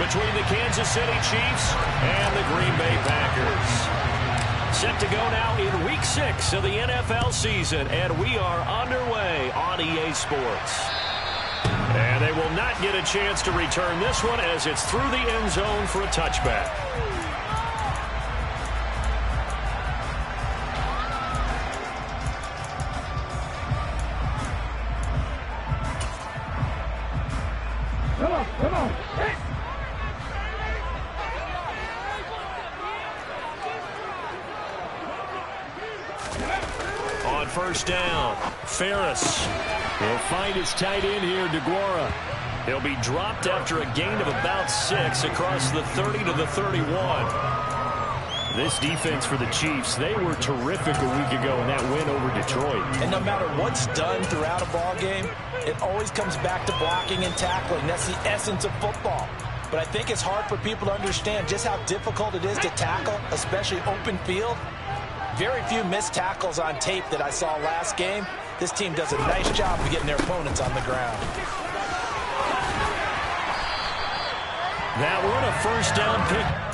between the Kansas City Chiefs and the Green Bay Packers. Set to go now in Week 6 of the NFL season, and we are underway on EA Sports. And they will not get a chance to return this one as it's through the end zone for a touchback. Come on. On first down, Ferris will find his tight end here, DeGuara. He'll be dropped after a gain of about 6 across the 30 to the 31. This defense for the Chiefs, they were terrific a week ago in that win over Detroit. And no matter what's done throughout a ball game, it always comes back to blocking and tackling. That's the essence of football. But I think it's hard for people to understand just how difficult it is to tackle, especially open field. Very few missed tackles on tape that I saw last game. This team does a nice job of getting their opponents on the ground. That one, a first down pick.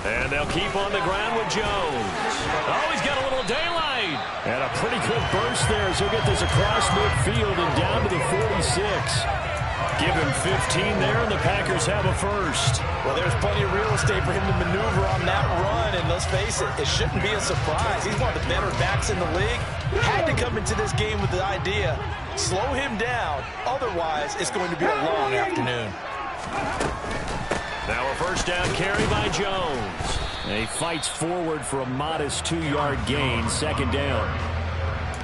And they'll keep on the ground with Jones. Oh, he's got a little daylight. And a pretty good burst there as he'll get this across midfield and down to the 46. Give him 15 there, and the Packers have a first. Well, there's plenty of real estate for him to maneuver on that run, and let's face it shouldn't be a surprise. He's one of the better backs in the league. Had to come into this game with the idea, slow him down, otherwise it's going to be a long afternoon. Now a first down carry by Jones. And he fights forward for a modest 2-yard gain, second down.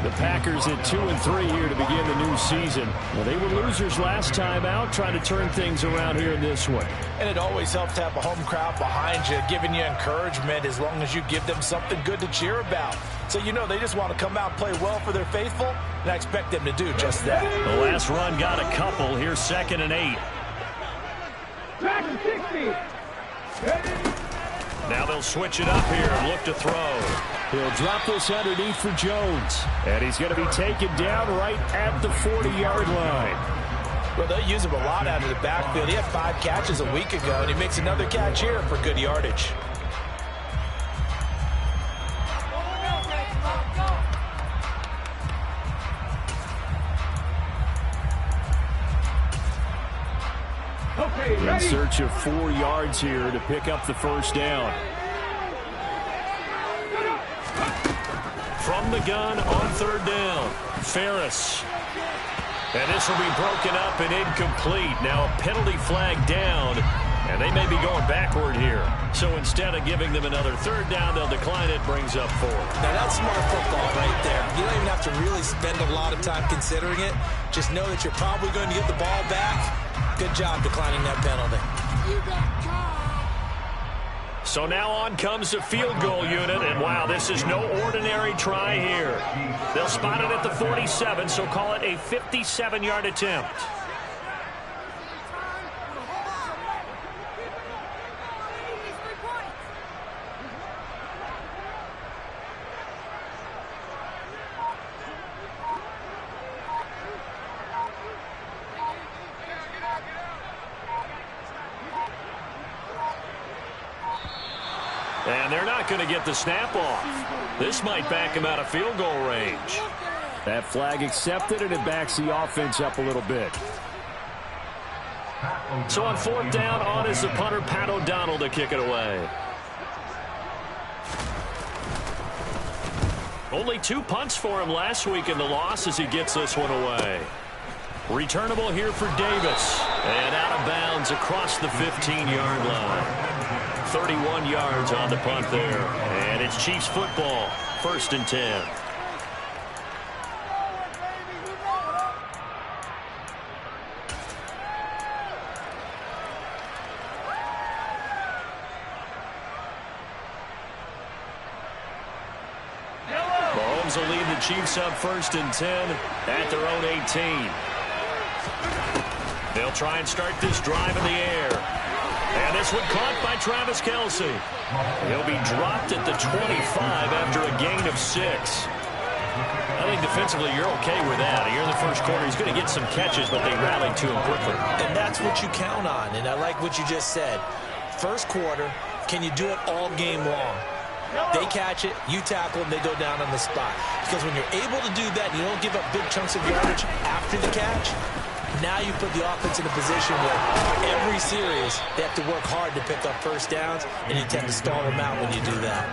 The Packers at 2-3 here to begin the new season. Well, they were losers last time out, trying to turn things around here in this one. And it always helps to have a home crowd behind you, giving you encouragement as long as you give them something good to cheer about. So you know they just want to come out and play well for their faithful, and I expect them to do just that. The last run got a couple. Here's 2nd and 8. Now they'll switch it up here and look to throw. He'll drop this underneath for Jones. And he's going to be taken down right at the 40-yard line. Well, they use him a lot out of the backfield. He had 5 catches a week ago, and he makes another catch here for good yardage. In search of 4 yards here to pick up the first down. From the gun on 3rd down, Ferris. And this will be broken up and incomplete. Now a penalty flag down, and they may be going backward here. So instead of giving them another 3rd down, they'll decline it, brings up 4. Now that's smart football right there. You don't even have to really spend a lot of time considering it. Just know that you're probably going to get the ball back. Good job declining that penalty. So now on comes the field goal unit, and wow, this is no ordinary try here. They'll spot it at the 47, so call it a 57-yard attempt. And they're not going to get the snap off. This might back him out of field goal range. That flag accepted, and it backs the offense up a little bit. So on 4th down, on is the punter, Pat O'Donnell, to kick it away. Only 2 punts for him last week in the loss as he gets this one away. Returnable here for Davis. And out of bounds across the 15-yard line. 31 yards on the punt there. And it's Chiefs football. 1st and 10. Mahomes will lead the Chiefs up 1st and 10 at their own 18. They'll try and start this drive in the air. And this one caught by Travis Kelce. He'll be dropped at the 25 after a gain of 6. I think defensively you're okay with that. Here in the first quarter, he's going to get some catches, but they rallied to him quickly. And that's what you count on, and I like what you just said. First quarter, can you do it all game long? They catch it, you tackle them, they go down on the spot. Because when you're able to do that, you don't give up big chunks of yardage after the catch, now you put the offense in a position where every series they have to work hard to pick up first downs, and you tend to stall them out when you do that.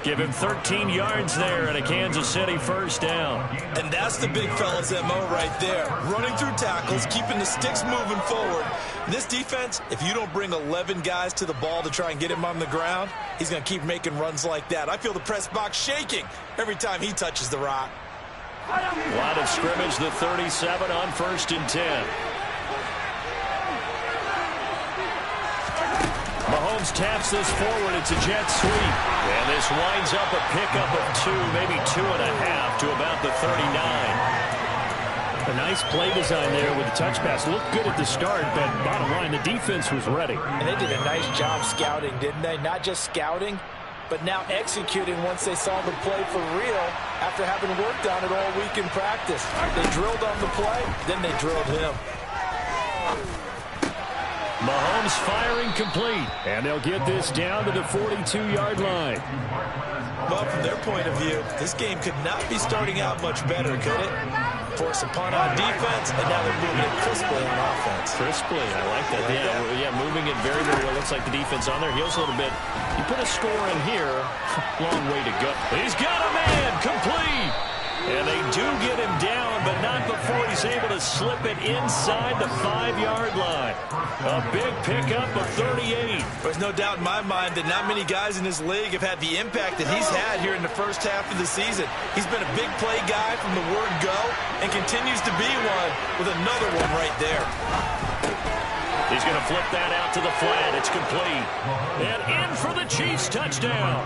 Give him 13 yards there and a Kansas City first down. And that's the big fella's MO right there. Running through tackles, keeping the sticks moving forward. This defense, if you don't bring 11 guys to the ball to try and get him on the ground, he's going to keep making runs like that. I feel the press box shaking every time he touches the rock. Line of scrimmage, the 37 on 1st and 10. Mahomes taps this forward. It's a jet sweep. And this winds up a pickup of 2, maybe 2.5 to about the 39. A nice play design there with the touch pass. Looked good at the start, but bottom line, the defense was ready. And they did a nice job scouting, didn't they? Not just scouting, but now executing once they saw the play for real after having worked on it all week in practice. They drilled on the play, then they drilled him. Mahomes firing complete, and they'll get this down to the 42-yard line. Well, from their point of view, this game could not be starting out much better, could it? Force a punt on defense, and now they're moving it crisply on offense. Crisply, I like that. Yeah, moving it very, very well. Looks like the defense on there. Heels a little bit. You put a score in here, long way to go. He's got a man, complete. And they do get him down, but not before he's able to slip it inside the 5-yard line. A big pickup of 38. There's no doubt in my mind that not many guys in this league have had the impact that he's had here in the first half of the season. He's been a big play guy from the word go and continues to be one with another one right there. He's going to flip that out to the flat. It's complete. And in for the Chiefs touchdown.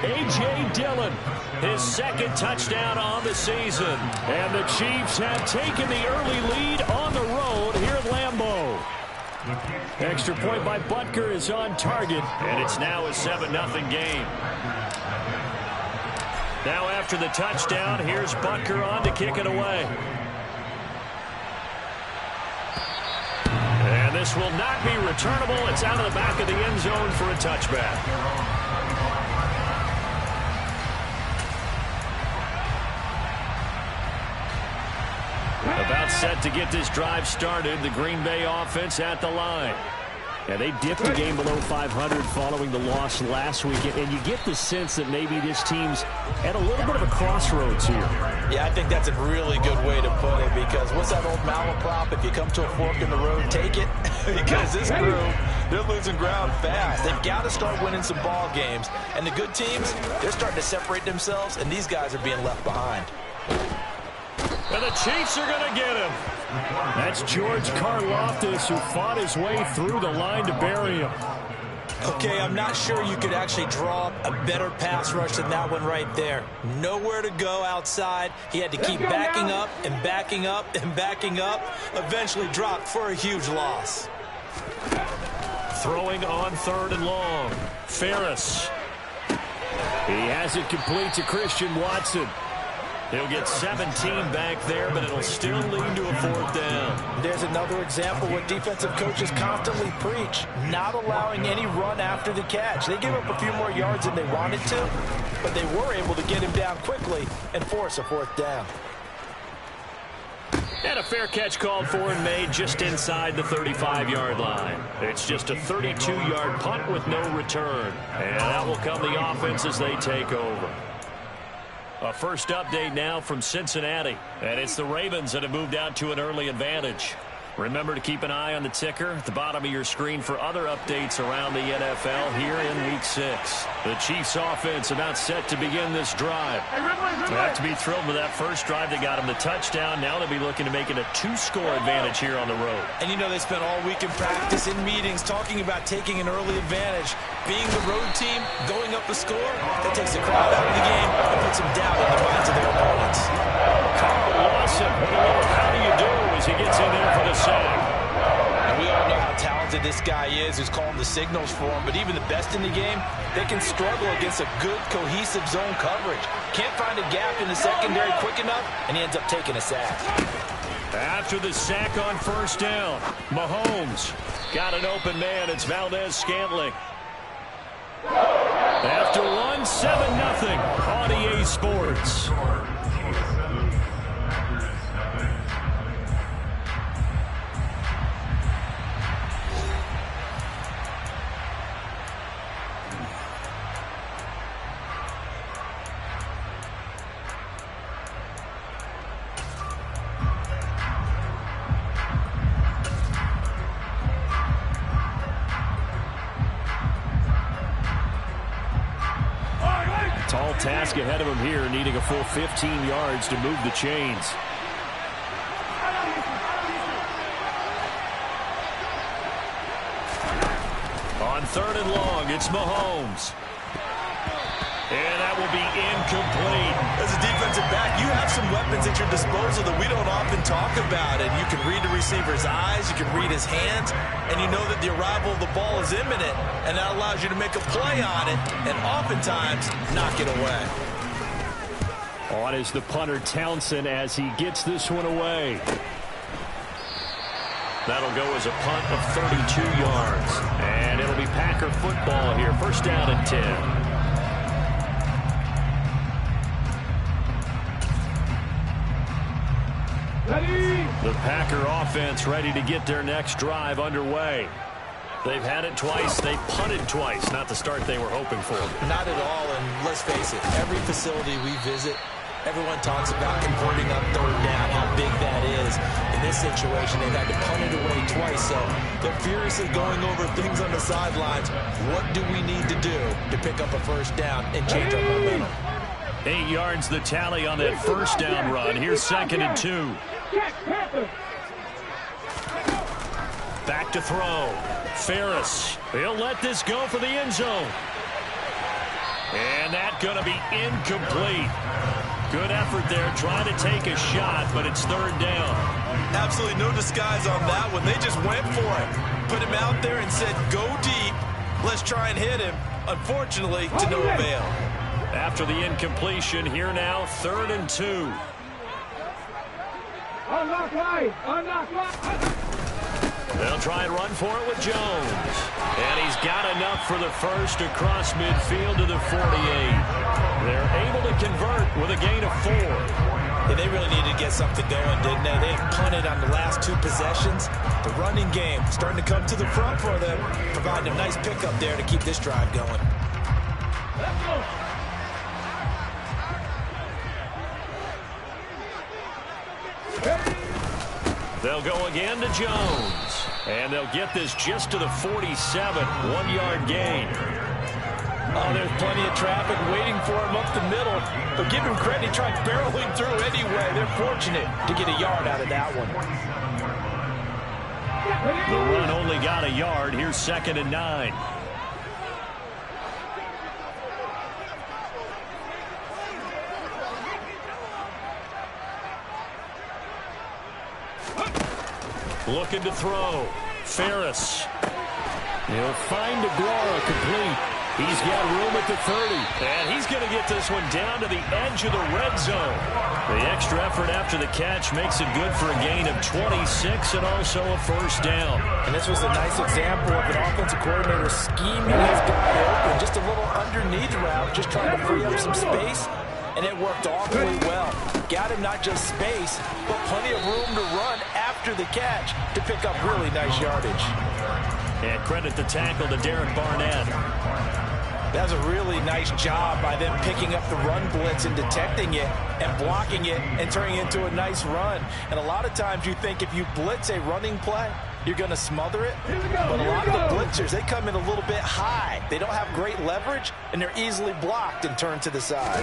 A.J. Dillon, his 2nd touchdown on the season. And the Chiefs have taken the early lead on the road here at Lambeau. Extra point by Butker is on target, and it's now a 7-0 game. Now after the touchdown, here's Butker on to kick it away. And this will not be returnable. It's out of the back of the end zone for a touchback. About set to get this drive started. The Green Bay offense at the line. Yeah, they dipped the game below 500 following the loss last week. And you get the sense that maybe this team's at a little bit of a crossroads here. Yeah, I think that's a really good way to put it, because what's that old malaprop? If you come to a fork in the road, take it. Because this crew, they're losing ground fast. They've got to start winning some ball games. And the good teams, they're starting to separate themselves, and these guys are being left behind. And the Chiefs are going to get him. That's George Karlaftis, who fought his way through the line to bury him. Okay, I'm not sure you could actually draw a better pass rush than that one right there. Nowhere to go outside. He had to keep backing up and backing up and backing up. Eventually dropped for a huge loss. Throwing on 3rd and long. Ferris. He has it complete to Christian Watson. He'll get 17 back there, but it'll still lead to a 4th down. There's another example what defensive coaches constantly preach, not allowing any run after the catch. They gave up a few more yards than they wanted to, but they were able to get him down quickly and force a 4th down. And a fair catch called for and made just inside the 35-yard line. It's just a 32-yard punt with no return. And that will come the offense as they take over. A first update now from Cincinnati. And it's the Ravens that have moved out to an early advantage. Remember to keep an eye on the ticker at the bottom of your screen for other updates around the NFL here in Week 6. The Chiefs offense about set to begin this drive. They have to be thrilled with that first drive. They got them the touchdown. Now they'll be looking to make it a 2-score advantage here on the road. And you know they spent all week in practice, in meetings, talking about taking an early advantage. Being the road team, going up a score, that takes the crowd out of the game and puts some doubt in the minds of their opponents. Carl Lawson with a little how do you do as he gets in there for the sack. And we all know how talented this guy is who's calling the signals for him, but even the best in the game, they can struggle against a good, cohesive zone coverage. Can't find a gap in the secondary quick enough, and he ends up taking a sack. After the sack on first down, Mahomes got an open man. It's Valdez-Scantling. After one, 7-0 on EA Sports. Tall task ahead of him here, needing a full 15 yards to move the chains. On 3rd and long, it's Mahomes. And that will be incomplete. As a defensive back, you have some weapons at your disposal that we don't often talk about. And you can read the receiver's eyes, you can read his hands, and you know that the arrival of the ball is imminent. And that allows you to make a play on it and oftentimes knock it away. On is the punter Townsend as he gets this one away. That'll go as a punt of 32 yards. And it'll be Packer football here. First down and 10. The Packer offense ready to get their next drive underway. They've had it twice. They've punted twice. Not the start they were hoping for. Not at all, and let's face it, every facility we visit, everyone talks about converting on 3rd down, how big that is. In this situation, they've had to punt it away twice, so they're furiously going over things on the sidelines. What do we need to do to pick up a first down and change our momentum? 8 yards the tally on that first down run. Here's 2nd and 2. Back to throw. Ferris. He'll let this go for the end zone. And that's going to be incomplete. Good effort there trying to take a shot, but it's 3rd down. Absolutely no disguise on that one. They just went for it. Put him out there and said, go deep. Let's try and hit him. Unfortunately, to no avail. After the incompletion, here now, 3rd and 2. Unlock line! Unlock line! They'll try and run for it with Jones. And he's got enough for the first across midfield to the 48. They're able to convert with a gain of 4. Yeah, they really needed to get something going, didn't they? They punted on the last 2 possessions. The running game starting to come to the front for them, providing a nice pickup there to keep this drive going. Let's go! They'll go again to Jones. And they'll get this just to the 47. 1-yard gain. Oh, there's plenty of traffic waiting for him up the middle. But give him credit, he tried barreling through anyway. They're fortunate to get a yard out of that one. The run only got a yard. Here's 2nd and 9. Looking to throw. Ferris. He'll find Aguara complete. He's got room at the 30. And he's going to get this one down to the edge of the red zone. The extra effort after the catch makes it good for a gain of 26 and also a first down. And this was a nice example of an offensive coordinator scheming his guy open. Just a little underneath route, just trying to free up some space. And it worked awfully well. Got him not just space, but plenty of room to run after the catch to pick up really nice yardage. And credit the tackle to Derek Barnett. That was a really nice job by them picking up the run blitz and detecting it and blocking it and turning it into a nice run. And a lot of times you think if you blitz a running play, you're going to smother it. But a lot of the blitzers, they come in a little bit high. They don't have great leverage, and they're easily blocked and turned to the side.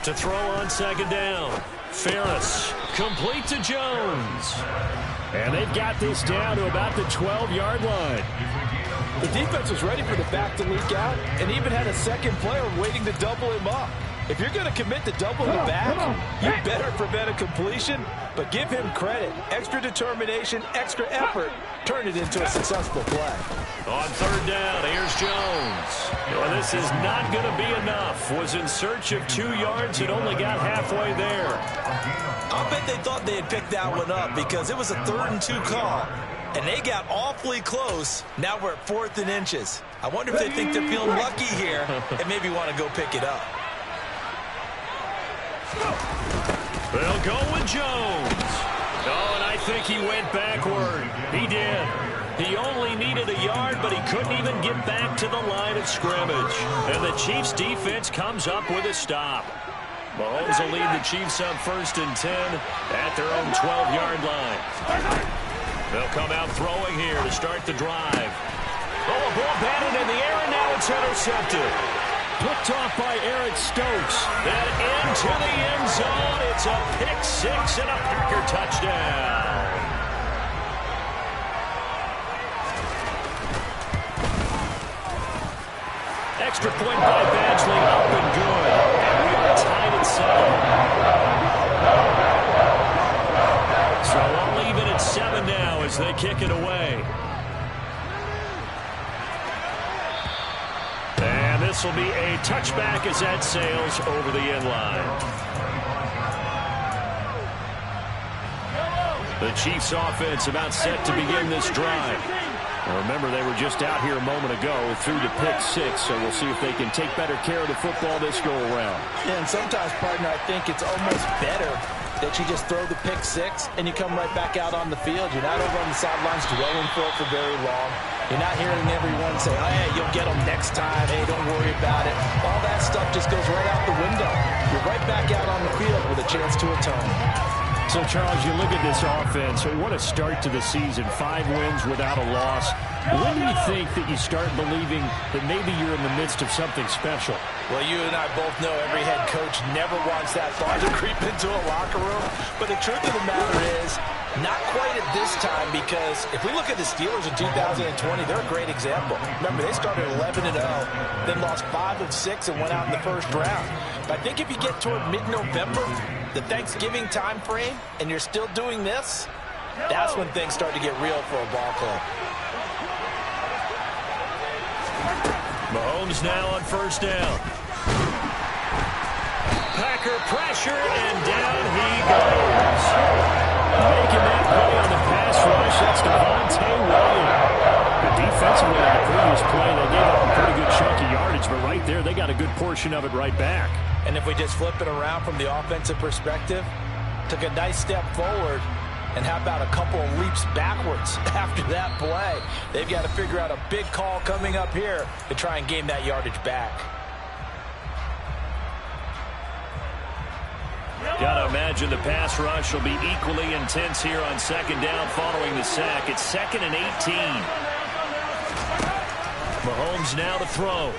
To throw on second down, Ferris, complete to Jones. And they've got this down to about the 12-yard line. The defense was ready for the back to leak out and even had a second player waiting to double him up. If you're going to commit to double the back, you better prevent a completion, but give him credit. Extra determination, extra effort, turn it into a successful play. On third down, here's Jones. Well, this is not going to be enough. Was in search of 2 yards and only got halfway there. I'll bet they thought they had picked that one up because it was a 3rd and 2 call. And they got awfully close. Now we're at 4th and inches. I wonder if they think they're feeling lucky here and maybe want to go pick it up. They'll go with Jones. Oh, and I think he went backward. He did. He only needed a yard, but he couldn't even get back to the line of scrimmage. And the Chiefs defense comes up with a stop. Mahomes will lead the Chiefs up 1st and 10 at their own 12-yard line. They'll come out throwing here to start the drive. Oh, a ball batted in the air, and now it's intercepted. Picked off by Eric Stokes. Then into the end zone. It's a pick 6 and a Packer touchdown. Extra point by Badgley, up and good. And we are tied at 7. So we'll leave it at 7 now as they kick it away. And this will be a touchback as that sails over the end line. The Chiefs offense about set to begin this drive. Now remember, they were just out here a moment ago through the pick 6, so we'll see if they can take better care of the football this go around. Yeah, and sometimes, partner, I think it's almost better that you just throw the pick 6 and you come right back out on the field. You're not over on the sidelines dwelling for it for very long. You're not hearing everyone say, oh, hey, you'll get them next time. Hey, don't worry about it. All that stuff just goes right out the window. You're right back out on the field with a chance to atone. So, Charles, you look at this offense. What a start to the season. 5 wins without a loss. When do you think that you start believing that maybe you're in the midst of something special? Well, you and I both know every head coach never wants that thought to creep into a locker room. But the truth of the matter is, not quite at this time, because if we look at the Steelers in 2020, they're a great example. Remember, they started 11-0, then lost 5 of 6 and went out in the first round. But I think if you get toward mid-November, the Thanksgiving time frame, and you're still doing this, that's when things start to get real for a ball club. Mahomes now on first down. Packer pressure, and down he goes. Making that play on the pass rush, that's Devontae Williams. The defensively on the previous play, they gave up a pretty good chunk of yardage, but right there, they got a good portion of it right back. And if we just flip it around from the offensive perspective, took a nice step forward, and how about a couple of leaps backwards after that play? They've got to figure out a big call coming up here to try and gain that yardage back. Got to imagine the pass rush will be equally intense here on second down following the sack. It's 2nd and 18. Mahomes now to throw.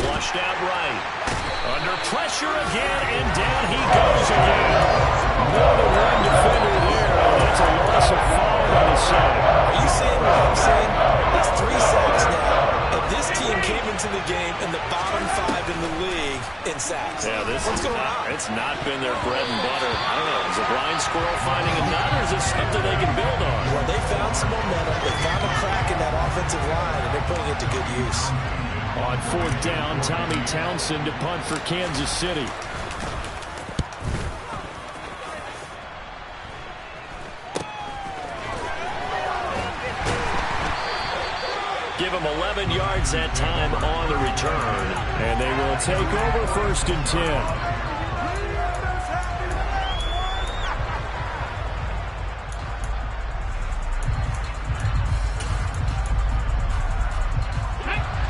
Flushed out right. Under pressure again, and down he goes again. More than one defender there, and that's a loss of 5 on the sack. Are you seeing what I'm saying? That's 3 sacks now. And this team came into the game in the bottom 5 in the league in sacks. Yeah, What's going on? It's not been their bread and butter. I don't know. Is a blind squirrel finding a nut, or is it something they can build on? Well, they found some momentum. They found a crack in that offensive line, and they're putting it to good use. On 4th down, Tommy Townsend to punt for Kansas City. Give them 11 yards that time on the return. And they will take over 1st and 10.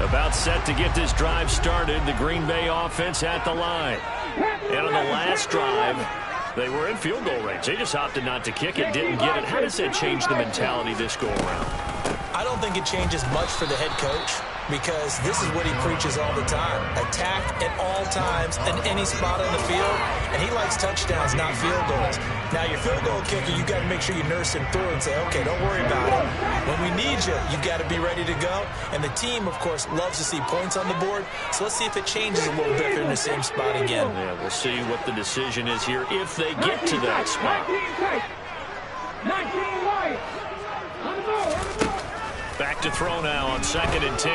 About set to get this drive started. The Green Bay offense at the line. And on the last drive, they were in field goal range. They just opted not to kick it, didn't get it. How does that change the mentality this go-around? I don't think it changes much for the head coach, because this is what he preaches all the time. Attack at all times in any spot on the field, and he likes touchdowns, not field goals. Now, your field goal kicker, you got to make sure you nurse him through and say, okay, don't worry about it. When we need you, you got to be ready to go. And the team, of course, loves to see points on the board, so let's see if it changes a little bit in the same spot again. Yeah, we'll see what the decision is here if they get to that spot. 19 wide. On the ball, on the ball. Back to throw now on 2nd and 10.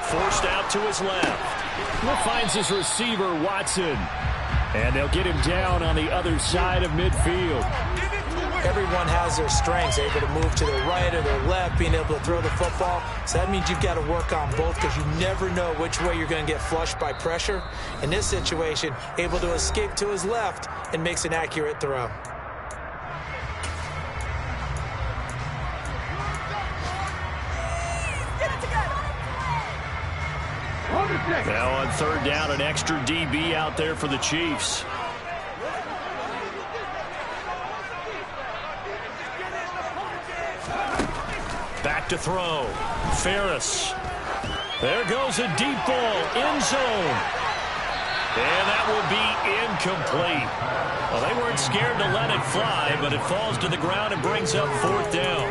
Forced out to his left. He finds his receiver, Watson. And they'll get him down on the other side of midfield. Everyone has their strengths, able to move to their right or their left, being able to throw the football. So that means you've got to work on both, because you never know which way you're going to get flushed by pressure. In this situation, able to escape to his left and makes an accurate throw. Now on 3rd down, an extra DB out there for the Chiefs. Back to throw. Ferris. There goes a deep ball. End zone. And that will be incomplete. Well, they weren't scared to let it fly, but it falls to the ground and brings up 4th down.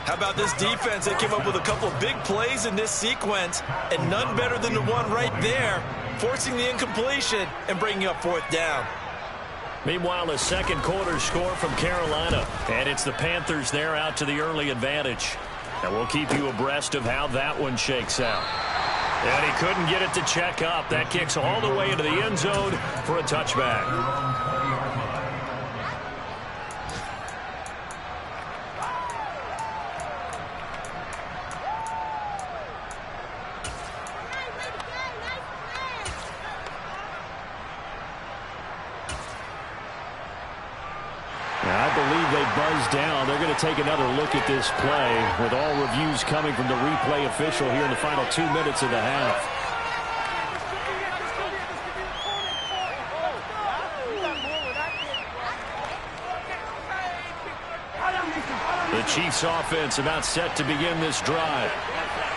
How about this defense? They came up with a couple of big plays in this sequence, and none better than the one right there, forcing the incompletion and bringing up 4th down. Meanwhile, a second quarter score from Carolina, and it's the Panthers there out to the early advantage. And we'll keep you abreast of how that one shakes out. And he couldn't get it to check up. That kicks all the way into the end zone for a touchback. I believe they buzzed down. They're going to take another look at this play, with all reviews coming from the replay official here in the final 2 minutes of the half. The Chiefs offense about set to begin this drive.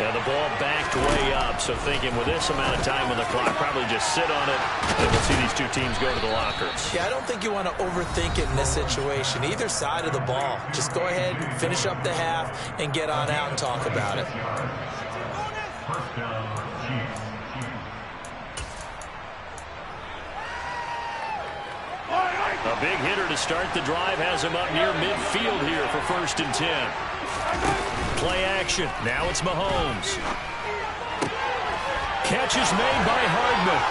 And the ball backed way up, so thinking with this amount of time on the clock, probably just sit on it, and we'll see these two teams go to the lockers. Yeah, I don't think you want to overthink it in this situation. Either side of the ball. Just go ahead and finish up the half and get on out and talk about it. A big hitter to start the drive has him up near midfield here for 1st and 10. Play action. Now it's Mahomes. Catch is made by Hardman.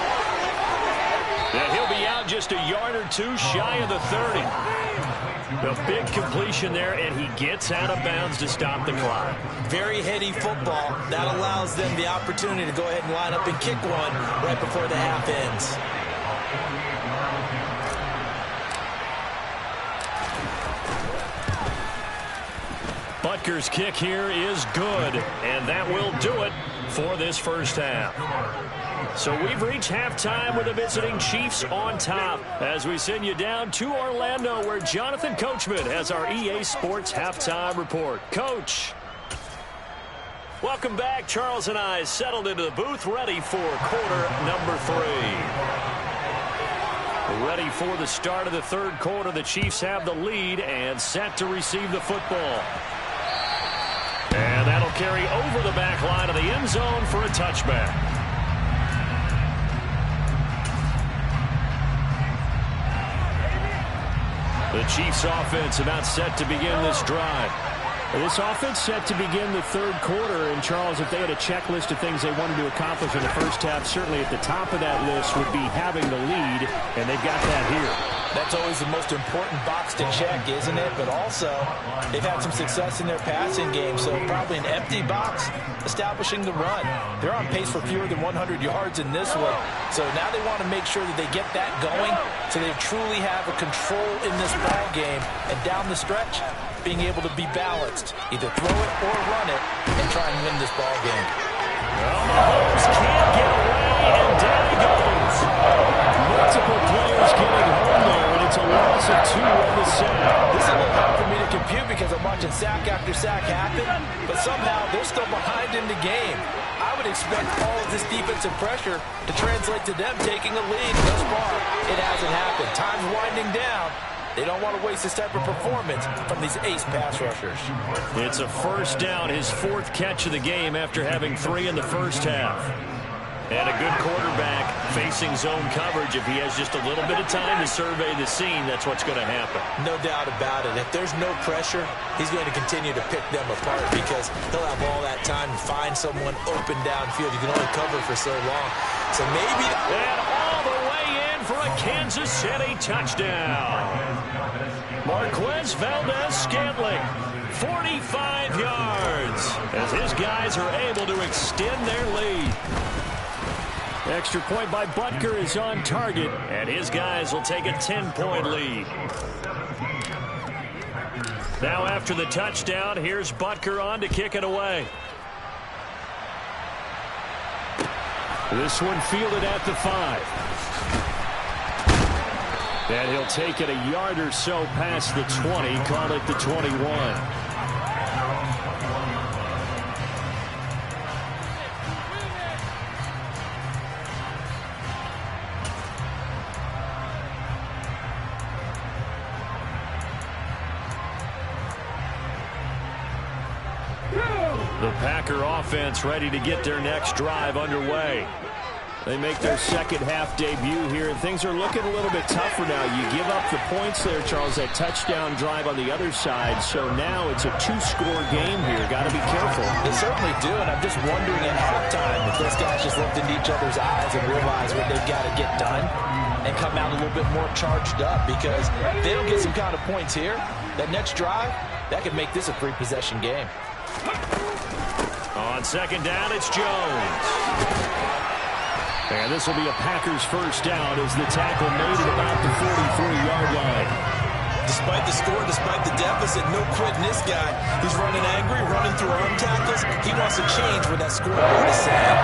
And he'll be out just a yard or two shy of the 30. A big completion there, and he gets out of bounds to stop the clock. Very heady football. That allows them the opportunity to go ahead and line up and kick one right before the half ends. Butker's kick here is good, and that will do it for this first half. So we've reached halftime with the visiting Chiefs on top as we send you down to Orlando, where Jonathan Coachman has our EA Sports halftime report. Coach. Welcome back. Charles and I settled into the booth, ready for quarter number 3. Ready for the start of the 3rd quarter. The Chiefs have the lead and set to receive the football. And that'll carry over the back line of the end zone for a touchback. The Chiefs offense about set to begin this drive. This offense set to begin the 3rd quarter, and Charles, if they had a checklist of things they wanted to accomplish in the first half, certainly at the top of that list would be having the lead, and they've got that here. That's always the most important box to check, isn't it? But also, they've had some success in their passing game, so probably an empty box establishing the run. They're on pace for fewer than 100 yards in this one, so now they want to make sure that they get that going so they truly have a control in this ball game, and down the stretch, being able to be balanced, either throw it or run it, and try and win this ball game. Well, Mahomes can't get away, and down he goes. Multiple players getting home there, and it's a loss of 2 on the sack. This is a little hard for me to compute because I'm watching sack after sack happen, but somehow they're still behind in the game. I would expect all of this defensive pressure to translate to them taking a lead. Thus far, it hasn't happened. Time's winding down. They don't want to waste this type of performance from these ace pass rushers. It's a first down, his 4th catch of the game after having 3 in the first half. And a good quarterback facing zone coverage. If he has just a little bit of time to survey the scene, that's what's going to happen. No doubt about it. If there's no pressure, he's going to continue to pick them apart because he'll have all that time to find someone open downfield. You can only cover for so long. So maybe... And all the way in for a Kansas City touchdown. Marquez Valdez-Scantling, 45 yards, as his guys are able to extend their lead. Extra point by Butker is on target, and his guys will take a 10-point lead. Now after the touchdown, here's Butker on to kick it away. This one fielded at the 5. And he'll take it a yard or so past the 20, call it the 21. The Packer offense ready to get their next drive underway. They make their second half debut here, and things are looking a little bit tougher now. You give up the points there, Charles, that touchdown drive on the other side. So now it's a 2-score game here. Got to be careful. They certainly do, and I'm just wondering at halftime if those guys just looked into each other's eyes and realized what they've got to get done and come out a little bit more charged up, because if they don't get some kind of points here, that next drive, that could make this a 3-possession game. On second down, it's Jones. And this will be a Packers first down as the tackle made at about the 43-yard line. Despite the score, despite the deficit, no quitting this guy. He's running angry, running through arm tackles. He wants to change where that scoreboard is set.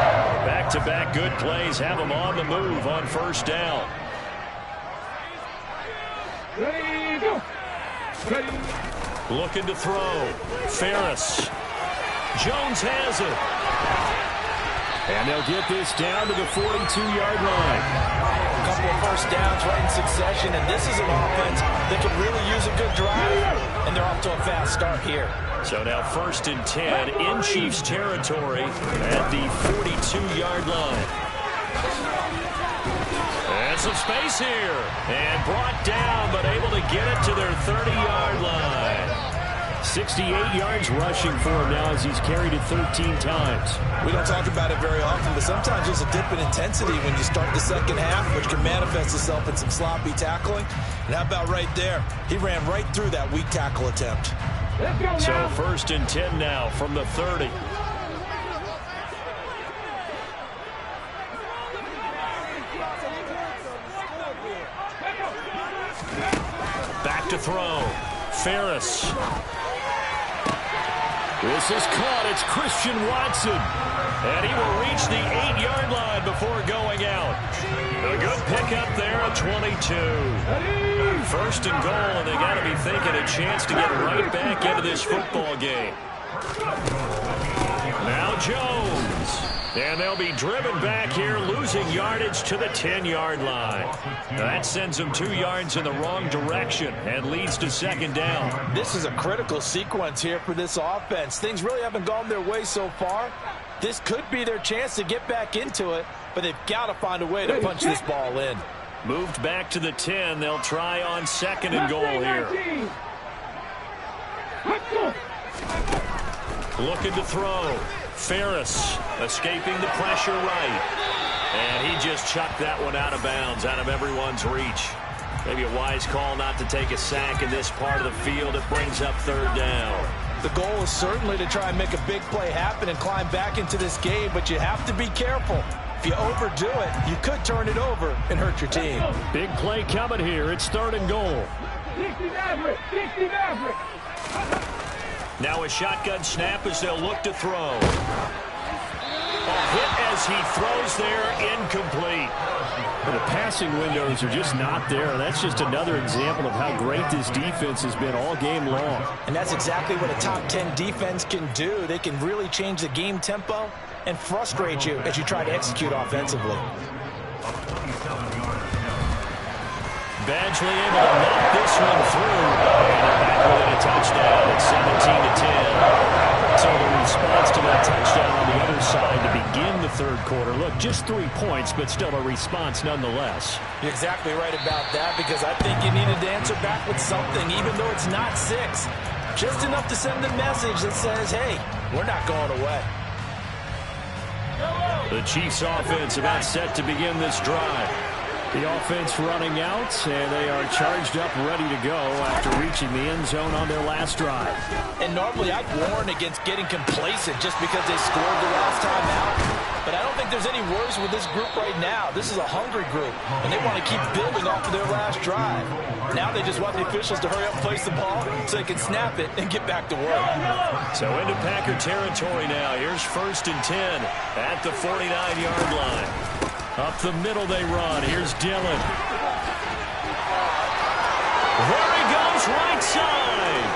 Back-to-back good plays have him on the move on first down. Ready, go. Ready. Looking to throw. Ferris. Jones has it. And they'll get this down to the 42-yard line. A couple of first downs right in succession, and this is an offense that could really use a good drive, and they're off to a fast start here. So now 1st and 10 in Chiefs territory at the 42-yard line. And some space here. And brought down, but able to get it to their 30-yard line. 68 yards rushing for him now as he's carried it 13 times. We don't talk about it very often, but sometimes there's a dip in intensity when you start the second half, which can manifest itself in some sloppy tackling. And how about right there? He ran right through that weak tackle attempt. So 1st and 10 now from the 30. Back to throw. Ferris. This is caught. It's Christian Watson. And he will reach the 8-yard line before going out. A good pickup there at 22. 1st and goal, and they got to be thinking a chance to get right back into this football game. Now Jones. And they'll be driven back here, losing yardage to the 10-yard line. That sends them 2 yards in the wrong direction and leads to second down. This is a critical sequence here for this offense. Things really haven't gone their way so far. This could be their chance to get back into it, but they've got to find a way to punch this ball in. Moved back to the 10. They'll try on 2nd and goal here. Looking to throw. Ferris escaping the pressure right. And he just chucked that one out of bounds, out of everyone's reach. Maybe a wise call not to take a sack in this part of the field. It brings up 3rd down. The goal is certainly to try and make a big play happen and climb back into this game, but you have to be careful. If you overdo it, you could turn it over and hurt your team. Big play coming here. It's 3rd and goal. 60 Maverick. 60 Maverick. Now a shotgun snap as they'll look to throw. Oh, hit as he throws there, incomplete. Well, the passing windows are just not there. That's just another example of how great this defense has been all game long. And that's exactly what a top 10 defense can do. They can really change the game tempo and frustrate you as you try to execute offensively. Badgley able to knock this one through. And they're back within a touchdown. It's 17-10. So the response to that touchdown on the other side to begin the third quarter. Look, just 3 points, but still a response nonetheless. You're exactly right about that, because I think you needed to answer back with something, even though it's not 6. Just enough to send a message that says, hey, we're not going away. The Chiefs offense about set to begin this drive. The offense running out, and they are charged up, ready to go after reaching the end zone on their last drive. And normally I'd warn against getting complacent just because they scored the last time out. But I don't think there's any worries with this group right now. This is a hungry group, and they want to keep building off of their last drive. Now they just want the officials to hurry up and place the ball so they can snap it and get back to work. So into Packer territory now. Here's 1st and 10 at the 49-yard line. Up the middle they run. Here's Dillon. There he goes, right side.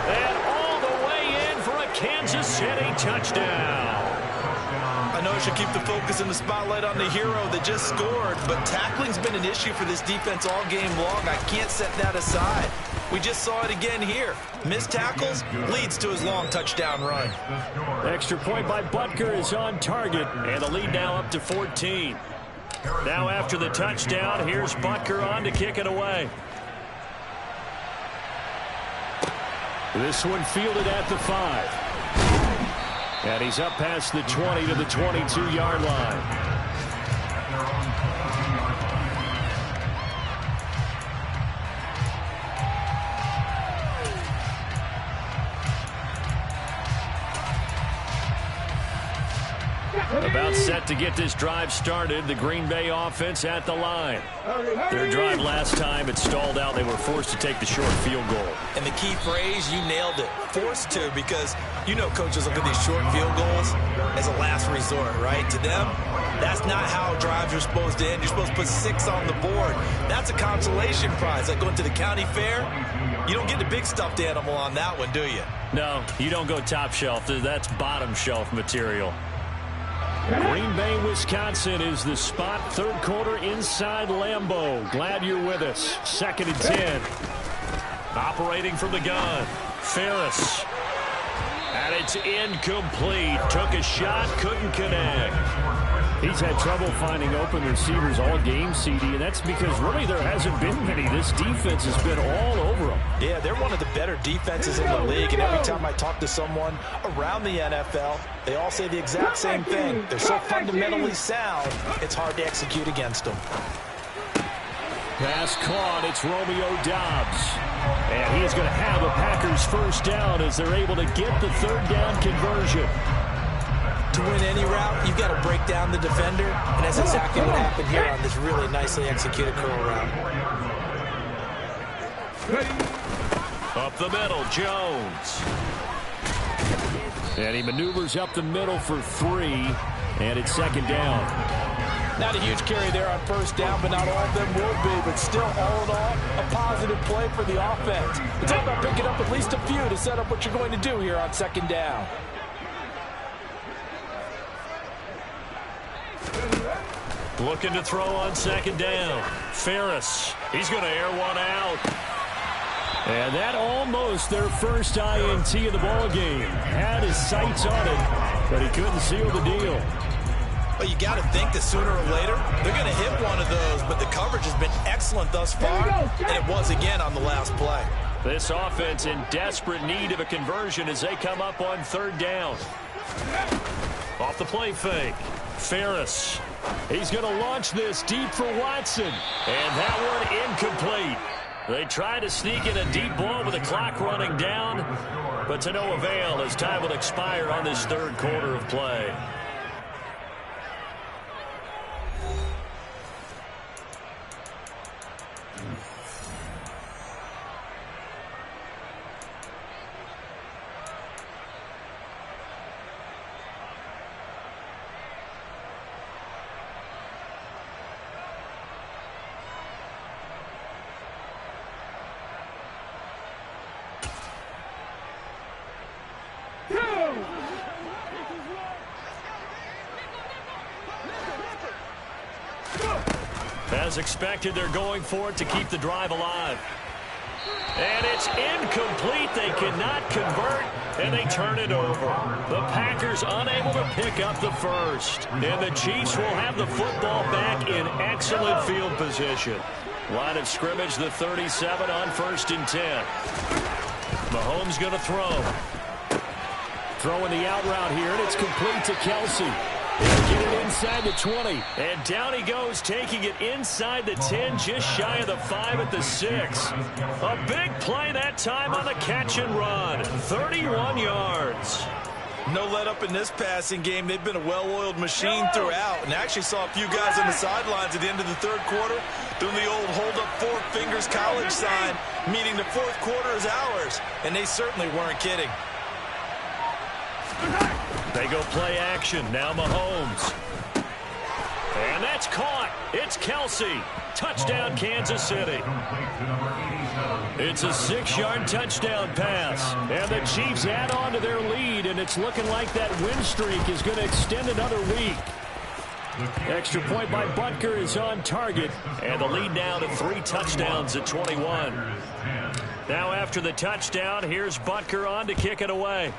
And all the way in for a Kansas City touchdown. I know I should keep the focus and the spotlight on the hero that just scored, but tackling's been an issue for this defense all game long. I can't set that aside. We just saw it again here. Missed tackles leads to his long touchdown run. Extra point by Butker is on target, and the lead now up to 14. Now after the touchdown, here's Butker on to kick it away. This one fielded at the 5. And he's up past the 20 to the 22-yard line. About set to get this drive started. The Green Bay offense at the line. Their drive last time, it stalled out. They were forced to take the short field goal. And the key phrase, you nailed it. Forced to, because you know coaches look at these short field goals as a last resort, right? To them, that's not how drives are supposed to end. You're supposed to put 6 on the board. That's a consolation prize. Like going to the county fair, you don't get the big stuffed animal on that one, do you? No, you don't go top shelf. That's bottom shelf material. Green Bay, Wisconsin is the spot. Third quarter inside Lambeau. Glad you're with us. 2nd and 10. Operating from the gun. Ferris. And it's incomplete. Took a shot, couldn't connect. He's had trouble finding open receivers all game, CD, and that's because really there hasn't been many. This defense has been all over them. Yeah, they're one of the better defenses in the league, and every time I talk to someone around the NFL, they all say the exact same thing. They're so fundamentally sound, it's hard to execute against them. Pass caught. It's Romeo Doubs. And he's going to have a Packers first down as they're able to get the third down conversion. To win any route, you've got to break down the defender, and that's exactly what happened here on this really nicely executed curl route. Up the middle, Jones. And he maneuvers up the middle for 3, and it's 2nd down. Not a huge carry there on first down, but not all of them will be. But still, all in all, a positive play for the offense. It's all about picking up at least a few to set up what you're going to do here on 2nd down. Looking to throw on 2nd down. Ferris. He's going to air one out. And that almost their first INT of the ball game. Had his sights on it, but he couldn't seal the deal. Well, you got to think that sooner or later they're going to hit one of those, but the coverage has been excellent thus far, and it was again on the last play. This offense in desperate need of a conversion as they come up on 3rd down. Off the play fake. Ferris. He's going to launch this deep for Watson. And that one incomplete. They try to sneak in a deep ball with the clock running down, but to no avail as time will expire on this 3rd quarter of play. As expected, they're going for it to keep the drive alive. And it's incomplete. They cannot convert, and they turn it over. The Packers unable to pick up the first. And the Chiefs will have the football back in excellent field position. Line of scrimmage, the 37 on 1st and 10. Mahomes going to throw. Throwing the out route here, and it's complete to Kelce. He'll get it inside the 20. And down he goes, taking it inside the 10, just shy of the 5 at the 6. A big play that time on the catch and run. 31 yards. No let up in this passing game. They've been a well-oiled machine throughout. And actually saw a few guys on the sidelines at the end of the 3rd quarter doing the old hold up 4 fingers college sign, meaning the 4th quarter is ours. And they certainly weren't kidding. They go play action. Now Mahomes. And that's caught. It's Kelce. Touchdown, Kansas City. It's a 6-yard touchdown pass. And the Chiefs add on to their lead, and it's looking like that win streak is going to extend another week. Extra point by Butker is on target. And the lead now to 3 touchdowns at 21. Now after the touchdown, here's Butker on to kick it away.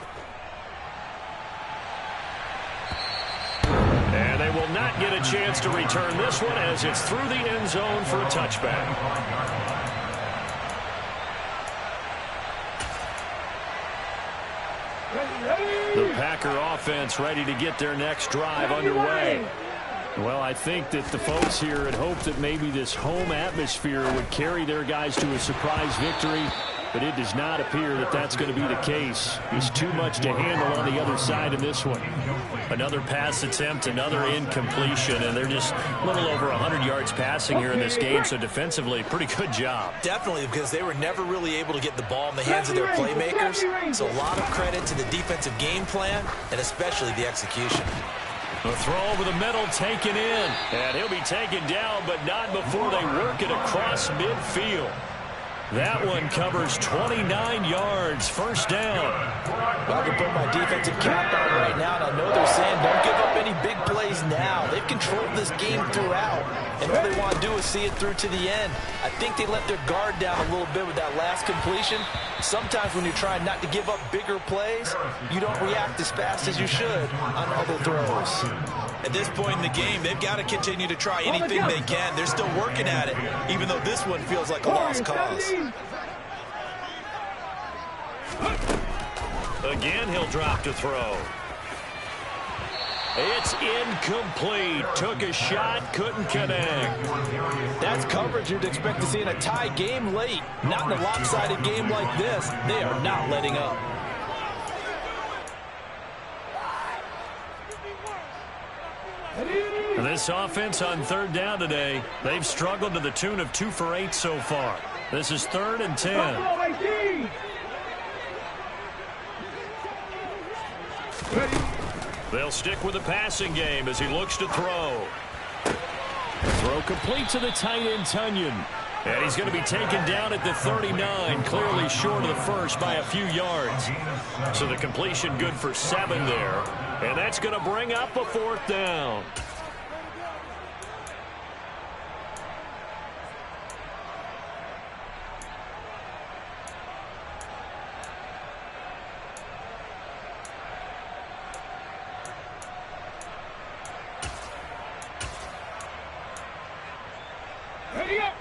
And they will not get a chance to return this one as it's through the end zone for a touchback. The Packer offense ready to get their next drive underway. Well, I think that the folks here had hoped that maybe this home atmosphere would carry their guys to a surprise victory. But it does not appear that that's going to be the case. There's too much to handle on the other side in this one. Another pass attempt, another incompletion, and they're just a little over 100 yards passing here in this game, so defensively, pretty good job. Definitely, because they were never really able to get the ball in the hands of their playmakers. So a lot of credit to the defensive game plan, and especially the execution. A throw over the middle, taken in. And he'll be taken down, but not before they work it across midfield. That one covers 29 yards, 1st down. Well, I can put my defensive cap on right now, and I know they're saying don't give up any big plays now. They've controlled this game throughout, and all they want to do is see it through to the end. I think they let their guard down a little bit with that last completion. Sometimes when you're trying not to give up bigger plays, you don't react as fast as you should on other throws. At this point in the game, they've got to continue to try anything they can. They're still working at it, even though this one feels like a lost cause. Again, he'll drop to throw. It's incomplete. Took a shot, couldn't connect. That's coverage you'd expect to see in a tie game late. Not in a lopsided game like this. They are not letting up. This offense on 3rd down today, they've struggled to the tune of 2 for 8 so far. This is 3rd and 10. They'll stick with the passing game as he looks to throw. Throw complete to the tight end, Tunyon. And he's going to be taken down at the 39, clearly short of the first by a few yards. So the completion good for 7 there. And that's going to bring up a 4th down. Ready up.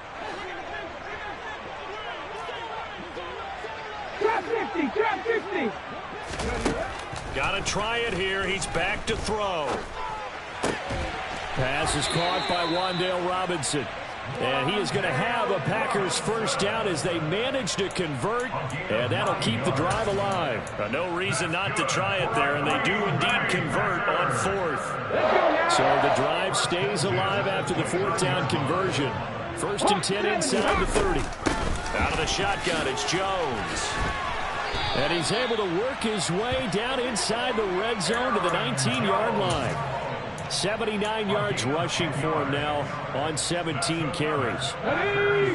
Trap 50, trap 50. Got to try it here. He's back to throw. Pass is caught by Wan'Dale Robinson. And he is going to have a Packers 1st down as they manage to convert. And that'll keep the drive alive. No reason not to try it there. And they do indeed convert on 4th. So the drive stays alive after the 4th down conversion. 1st and 10 inside the 30. Out of the shotgun, it's Jones. And he's able to work his way down inside the red zone to the 19-yard line. 79 yards rushing for him now on 17 carries.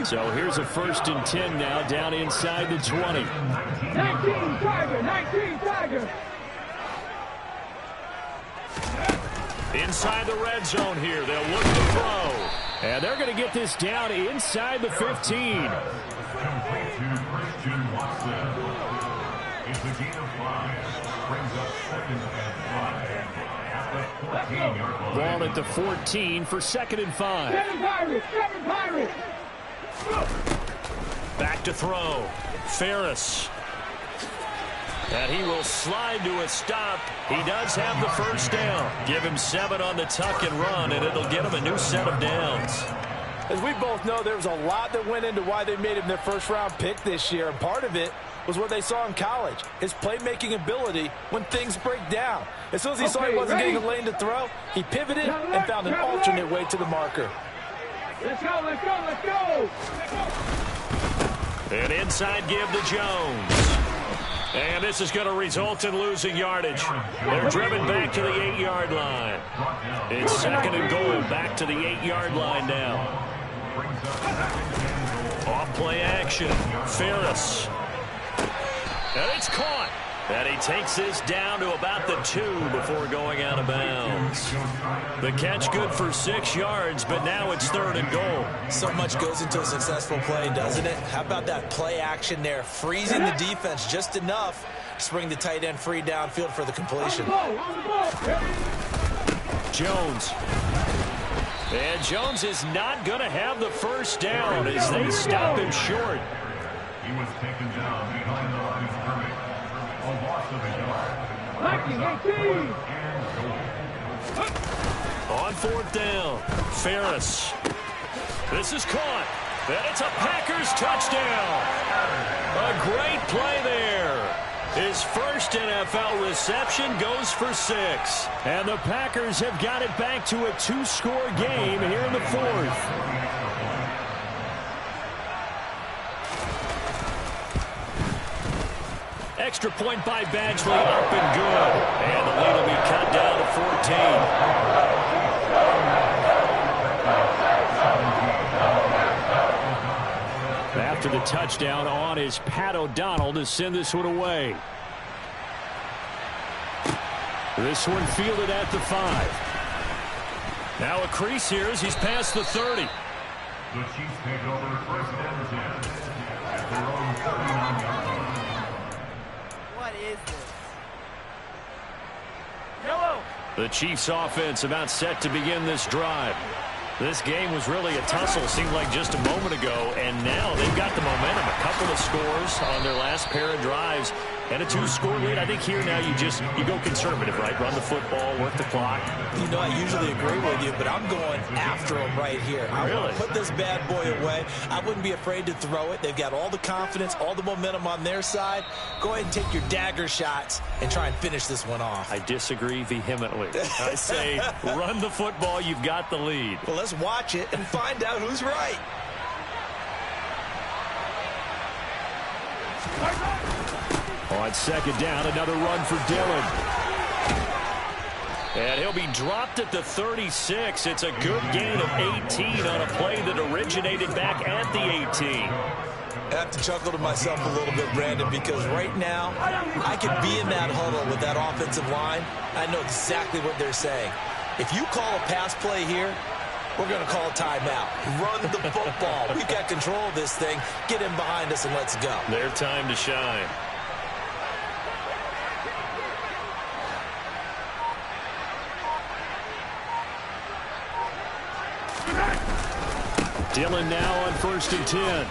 So here's a 1st and 10 now down inside the 20. 19 Tiger, 19 Tiger. Inside the red zone here, they'll look to throw. And they're going to get this down inside the 15. Complete to Christian Watson. It's a gain of 5. Brings up 2nd and 5. At the 14-yard line. Ball at the 14 for 2nd and 5. 7 Pirates, 7 Pirates. Back to throw. Ferris. And he will slide to a stop. He does have the first down. Give him 7 on the tuck and run, and it'll get him a new set of downs. As we both know, there was a lot that went into why they made him their first-round pick this year, and part of it was what they saw in college, his playmaking ability when things break down. As soon as he saw he wasn't getting a lane to throw, he pivoted and found an alternate way to the marker. Let's go, let's go, let's go. An inside give to Jones. And this is going to result in losing yardage. They're driven back to the 8-yard line. It's 2nd and goal, back to the 8-yard line now. Off play action. Ferris. And it's caught. And he takes this down to about the 2 before going out of bounds. The catch good for 6 yards, but now it's 3rd and goal. So much goes into a successful play, doesn't it? How about that play action there, freezing the defense just enough to bring the tight end free downfield for the completion. Jones. And Jones is not going to have the first down as they stop him short. He was taken down behind the line of scrimmage. A loss of a yard. 18. On 4th down, Ferris. This is caught. And it's a Packers touchdown. A great play there. His first NFL reception goes for 6. And the Packers have got it back to a 2-score game here in the 4th. Extra point by Badgley, up and good. And the lead will be cut down to 14. After the touchdown on is Pat O'Donnell to send this one away. This one fielded at the 5. Now a crease here as he's past the 30. The Chiefs take over 1st and 10 at their own 39-yard line. What is this? Hello. The Chiefs offense about set to begin this drive. This game was really a tussle, seemed like just a moment ago, and now they've got the momentum. A couple of scores on their last pair of drives and a 2-score lead. I think here now you go conservative, right? Run the football, work the clock. You know, I usually agree with you, but I'm going after him right here. I Really? want to put this bad boy away. I wouldn't be afraid to throw it. They've got all the confidence, all the momentum on their side. Go ahead and take your dagger shots and try and finish this one off. I disagree vehemently. I say run the football. You've got the lead. Well, let's watch it and find out who's right. On 2nd down, another run for Dillon. And he'll be dropped at the 36. It's a good gain of 18 on a play that originated back at the 18. I have to chuckle to myself a little bit, Brandon, because right now I could be in that huddle with that offensive line. I know exactly what they're saying. If you call a pass play here, we're going to call a timeout. Run the football. We've got control of this thing. Get in behind us and let's go. Their time to shine. Dillon now on 1st and 10.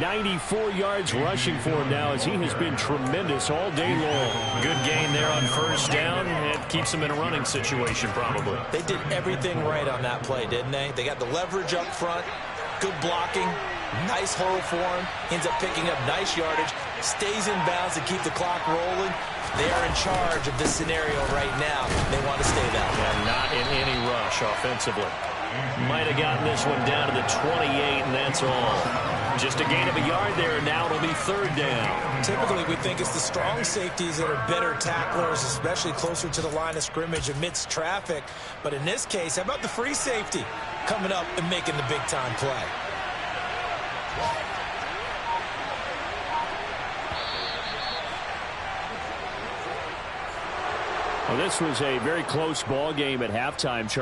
94 yards rushing for him now as he has been tremendous all day long. Good gain there on 1st down. It keeps them in a running situation probably. They did everything right on that play, didn't they? They got the leverage up front, good blocking, nice hole for him, ends up picking up nice yardage, stays in bounds to keep the clock rolling. They are in charge of this scenario right now. They want to stay that way. And not in any rush offensively. Might have gotten this one down to the 28, and that's all. Just a gain of a yard there, and now it'll be 3rd down. Typically, we think it's the strong safeties that are better tacklers, especially closer to the line of scrimmage amidst traffic. But in this case, how about the free safety coming up and making the big-time play? Well, this was a very close ball game at halftime.